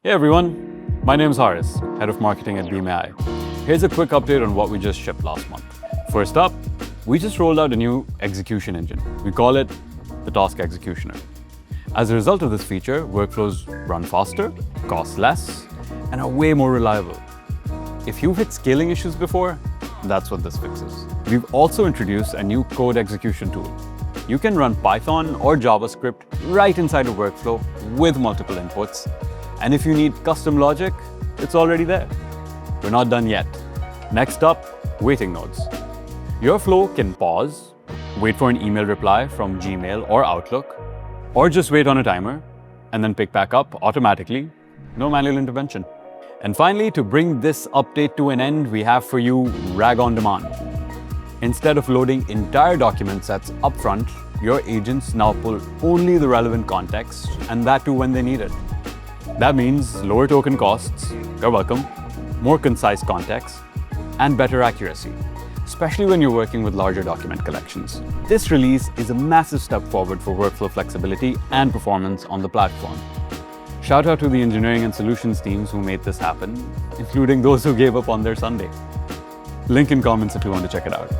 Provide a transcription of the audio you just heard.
Hey everyone, my name is Haris, Head of Marketing at Beam.ai. Here's a quick update on what we just shipped last month. First up, we just rolled out a new execution engine. We call it the Task Executioner. As a result of this feature, workflows run faster, cost less, and are way more reliable. If you've hit scaling issues before, that's what this fixes. We've also introduced a new code execution tool. You can run Python or JavaScript right inside a workflow with multiple inputs. And if you need custom logic, it's already there. We're not done yet. Next up, waiting nodes. Your flow can pause, wait for an email reply from Gmail or Outlook, or just wait on a timer and then pick back up automatically, no manual intervention. And finally, to bring this update to an end, we have for you RAG on demand. Instead of loading entire document sets upfront, your agents now pull only the relevant context, and that too when they need it. That means lower token costs, you're welcome, more concise context, and better accuracy, especially when you're working with larger document collections. This release is a massive step forward for workflow flexibility and performance on the platform. Shout out to the engineering and solutions teams who made this happen, including those who gave up on their Sunday. Link in comments if you want to check it out.